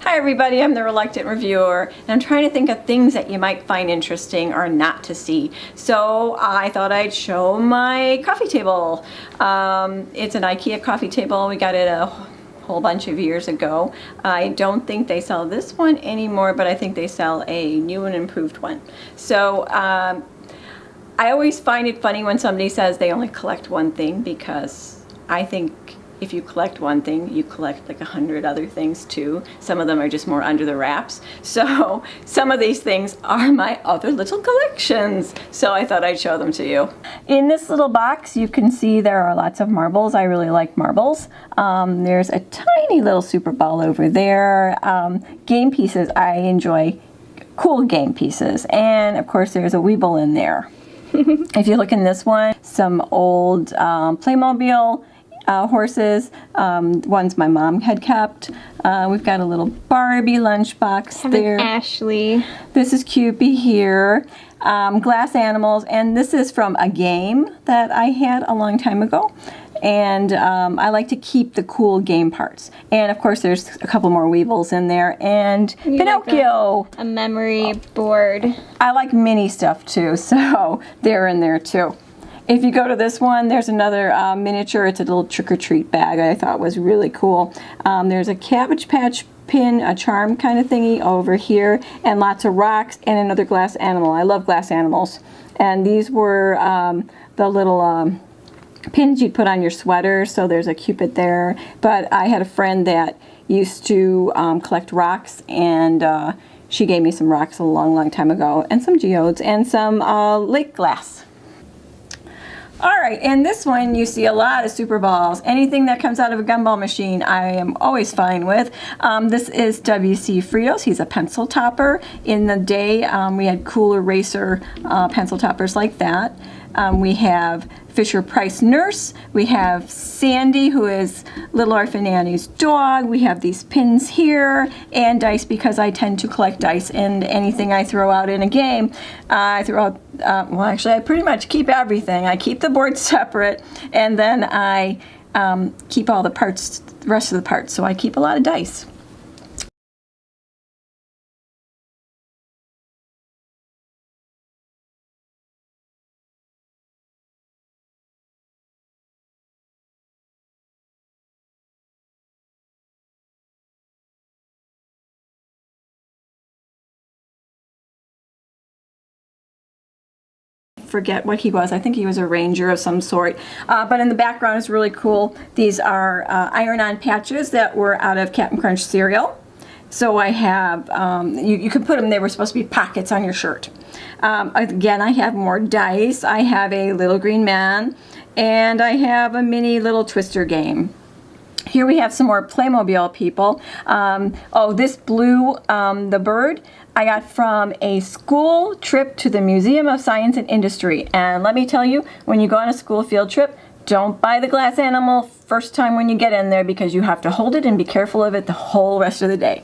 Hi everybody, I'm the Reluctant Reviewer, and I'm trying to think of things that you might find interesting or not to see. So I thought I'd show my coffee table. It's an IKEA coffee table. We got it a whole bunch of years ago. I don't think they sell this one anymore, but I think they sell a new and improved one. So I always find it funny when somebody says they only collect one thing, because I think if you collect one thing, you collect like 100 other things too. Some of them are just more under the wraps. So some of these things are my other little collections. So I thought I'd show them to you. In this little box, you can see there are lots of marbles. I really like marbles. There's a tiny little Super Ball over there. Game pieces, I enjoy cool game pieces. And of course there's a Weeble in there. If you look in this one, some old Playmobil horses, ones my mom had kept. We've got a little Barbie lunchbox there. Ashley. This is Cupid here. Glass animals, and this is from a game that I had a long time ago. And I like to keep the cool game parts. And of course there's a couple more Weebles in there, and Pinocchio. Like a memory board. I like mini stuff too, so they're in there too. If you go to this one, there's another miniature. It's a little trick-or-treat bag I thought was really cool. There's a Cabbage Patch pin, a charm kind of thingy over here, and lots of rocks, and another glass animal. I love glass animals. And these were the little pins you'd put on your sweater, so there's a Cupid there. But I had a friend that used to collect rocks, and she gave me some rocks a long, long time ago, and some geodes, and some lake glass. Alright, in this one you see a lot of Super Balls. Anything that comes out of a gumball machine I am always fine with. This is W.C. Fritos. He's a pencil topper. In the day we had cool eraser pencil toppers like that. We have Fisher-Price Nurse. We have Sandy, who is Little Orphan Annie's dog. We have these pins here, and dice, because I tend to collect dice, and anything I throw out in a game, I throw out, well actually I pretty much keep everything. I keep the board separate, and then I keep all the parts, the rest of the parts, so I keep a lot of dice. Forget what he was. I think he was a ranger of some sort. But in the background is really cool. These are iron-on patches that were out of Captain Crunch cereal. So I have, you could put them, they were supposed to be pockets on your shirt. Again, I have more dice. I have a little green man, and I have a mini little twister game. Here we have some more Playmobil people. Oh, this blue, the bird, I got from a school trip to the Museum of Science and Industry. And let me tell you, when you go on a school field trip, don't buy the glass animal first time when you get in there, because you have to hold it and be careful of it the whole rest of the day.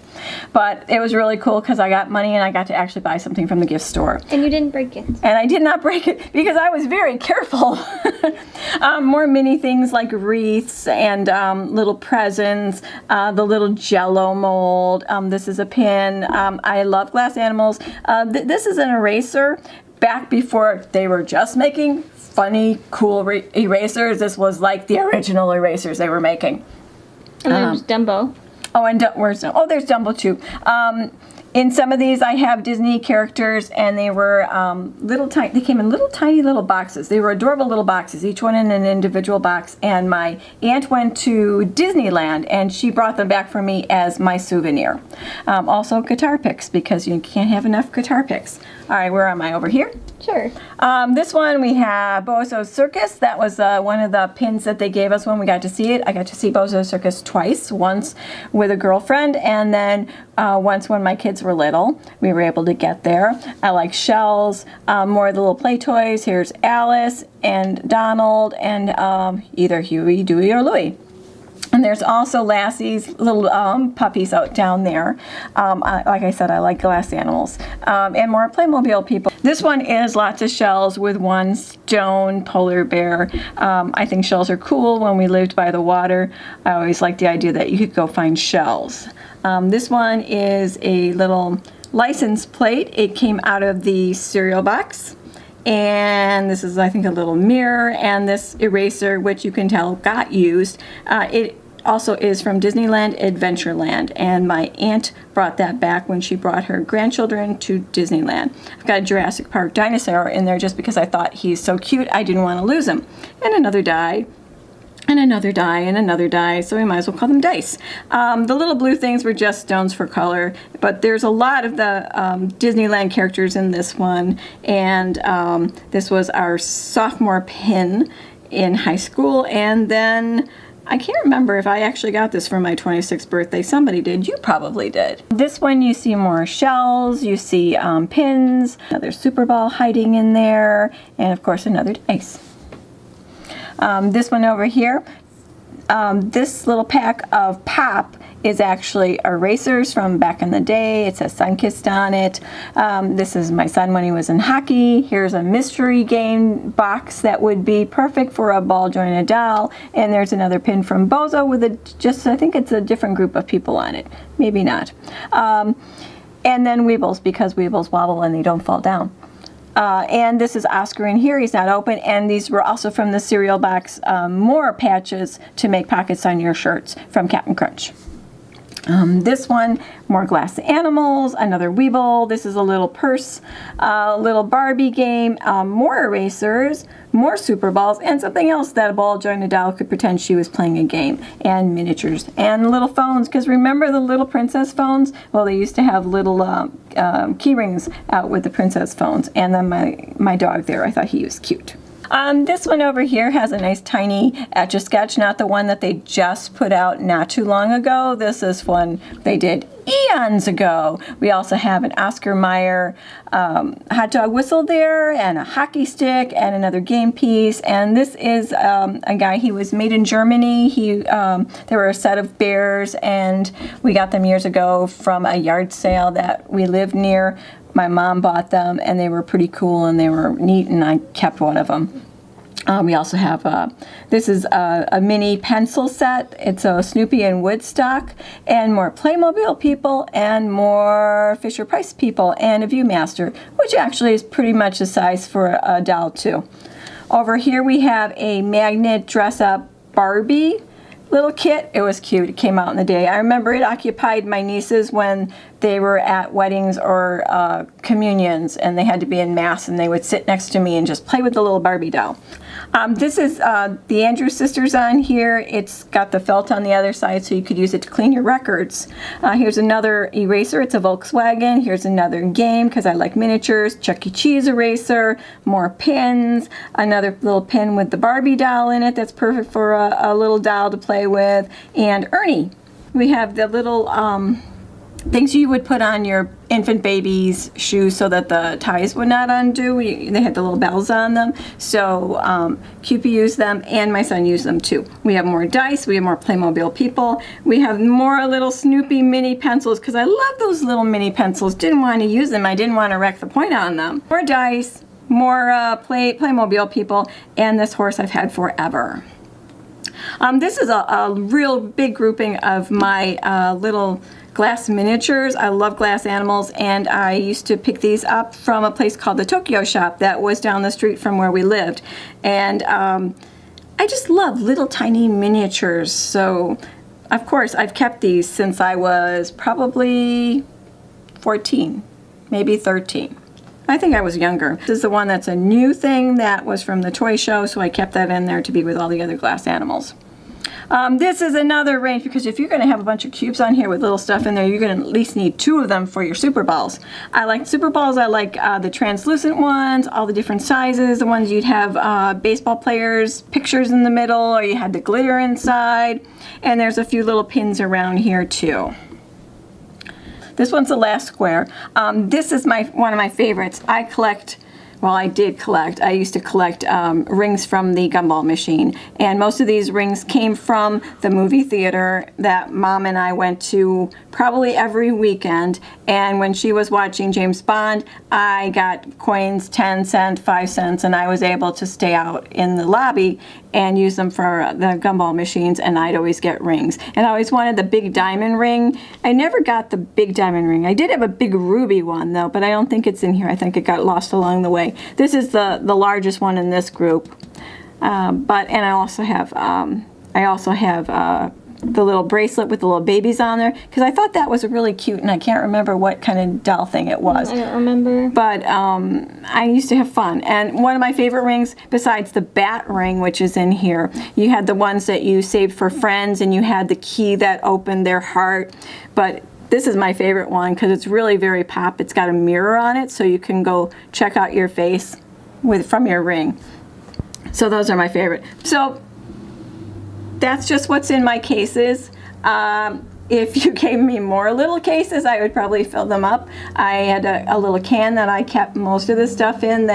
But it was really cool because I got money and I got to actually buy something from the gift store. And you didn't break it. And I did not break it because I was very careful. More mini things like wreaths and little presents, the little Jello mold. This is a pin. I love glass animals. This is an eraser. Back before they were just making funny, cool erasers, this was like the original erasers they were making. And there's Dumbo. Oh, and where's Dumbo? Oh, there's Dumbo too. In some of these I have Disney characters, and they were little tiny, they came in little tiny little boxes. They were adorable little boxes, each one in an individual box, and my aunt went to Disneyland and she brought them back for me as my souvenir. Also guitar picks, because you can't have enough guitar picks. Alright, where am I? Over here? Sure. This one we have Bozo's Circus. That was one of the pins that they gave us when we got to see it. I got to see Bozo's Circus twice, once with a girlfriend, and then once when my kids were little. We were able to get there. I like shells, more of the little play toys. Here's Alice and Donald and either Huey, Dewey, or Louie. And And there's also Lassie's little puppies out down there. Like I said, I like glass animals. And more Playmobil people. This one is lots of shells with one stone polar bear. I think shells are cool. When we lived by the water, I always liked the idea that you could go find shells. This one is a little license plate. It came out of the cereal box. And this is, I think, a little mirror, and this eraser, which you can tell got used. It also is from Disneyland Adventureland, and my aunt brought that back when she brought her grandchildren to Disneyland. I've got a Jurassic Park dinosaur in there just because I thought he's so cute, I didn't want to lose him. And another die. And another die, and another die, so we might as well call them dice. The little blue things were just stones for color, but there's a lot of the Disneyland characters in this one, and this was our sophomore pin in high school, and then I can't remember if I actually got this for my 26th birthday. Somebody did. You probably did. This one you see more shells, you see pins, another Super Ball hiding in there, and of course another dice. This one over here, this little pack of pop is actually erasers from back in the day. It says Sunkissed on it. This is my son when he was in hockey. Here's a mystery game box that would be perfect for a ball jointed doll. And there's another pin from Bozo with I think it's a different group of people on it. Maybe not. And then Weebles, because Weebles wobble and they don't fall down. And this is Oscar in here. He's not open. And these were also from the cereal box, more patches to make pockets on your shirts from Captain Crunch. This one, more glass animals, another Weeble. This is a little purse, little Barbie game, more erasers, more Super Balls, and something else that a ball jointed doll could pretend she was playing a game, and miniatures, and little phones, because remember the little princess phones? Well, they used to have little key rings out with the princess phones, and then my dog there, I thought he was cute. This one over here has a nice tiny Etch-a-Sketch, not the one that they just put out not too long ago. This is one they did eons ago. We also have an Oscar Mayer hot dog whistle there, and a hockey stick, and another game piece. And this is a guy, he was made in Germany. There were a set of bears, and we got them years ago from a yard sale that we lived near. My mom bought them, and they were pretty cool, and they were neat, and I kept one of them. We also have, this is a mini pencil set. It's a Snoopy and Woodstock, and more Playmobil people, and more Fisher-Price people, and a Viewmaster, which actually is pretty much the size for a doll, too. Over here we have a magnet dress-up Barbie little kit. It was cute. It came out in the day. I remember it occupied my nieces when they were at weddings or communions, and they had to be in mass, and they would sit next to me and just play with the little Barbie doll. This is the Andrews Sisters on here. It's got the felt on the other side, so you could use it to clean your records. Here's another eraser. It's a Volkswagen. Here's another game, because I like miniatures. Chuck E. Cheese eraser. More pins. Another little pin with the Barbie doll in it that's perfect for a little doll to play with. And Ernie. We have the little things you would put on your infant baby's shoes so that the ties would not undo. They had the little bells on them. So Cupid used them, and my son used them too. We have more dice. We have more Playmobil people. We have more little Snoopy mini pencils, because I love those little mini pencils. Didn't want to use them. I didn't want to wreck the point on them. More dice, more Playmobil people, and this horse I've had forever. This is a real big grouping of my little glass miniatures. I love glass animals, and I used to pick these up from a place called the Tokyo Shop that was down the street from where we lived. And I just love little tiny miniatures. So, of course, I've kept these since I was probably 14, maybe 13. I think I was younger. This is the one that's a new thing that was from the toy show, so I kept that in there to be with all the other glass animals. This is another range, because if you're going to have a bunch of cubes on here with little stuff in there, you're going to at least need 2 of them for your Super Balls. I like Super Balls. I like the translucent ones, all the different sizes, the ones you'd have baseball players' pictures in the middle, or you had the glitter inside. And there's a few little pins around here too. This one's the last square. This is one of my favorites. I collect well, I did collect. I used to collect rings from the gumball machine. And most of these rings came from the movie theater that Mom and I went to probably every weekend. And when she was watching James Bond, I got coins, 10 cents, 5 cents, and I was able to stay out in the lobby and use them for the gumball machines, and I'd always get rings. And I always wanted the big diamond ring. I never got the big diamond ring. I did have a big ruby one, though, but I don't think it's in here. I think it got lost along the way. This is the largest one in this group. And I also have the little bracelet with the little babies on there, because I thought that was really cute, and I can't remember what kind of doll thing it was. I don't remember. But I used to have fun. And one of my favorite rings, besides the bat ring, which is in here, you had the ones that you saved for friends, and you had the key that opened their heart. But this is my favorite one because it's really very pop. It's got a mirror on it, so you can go check out your face from your ring. So those are my favorite. So that's just what's in my cases. If you gave me more little cases, I would probably fill them up. I had a little can that I kept most of the stuff in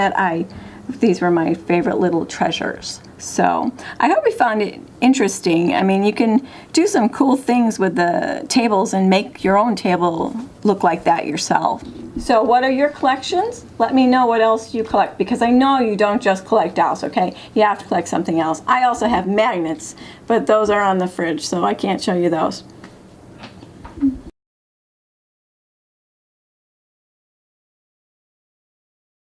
these were my favorite little treasures. So I hope you found it interesting. I mean, you can do some cool things with the tables and make your own table look like that yourself. So what are your collections? Let me know what else you collect, because I know you don't just collect dolls, okay? You have to collect something else. I also have magnets, but those are on the fridge, so I can't show you those.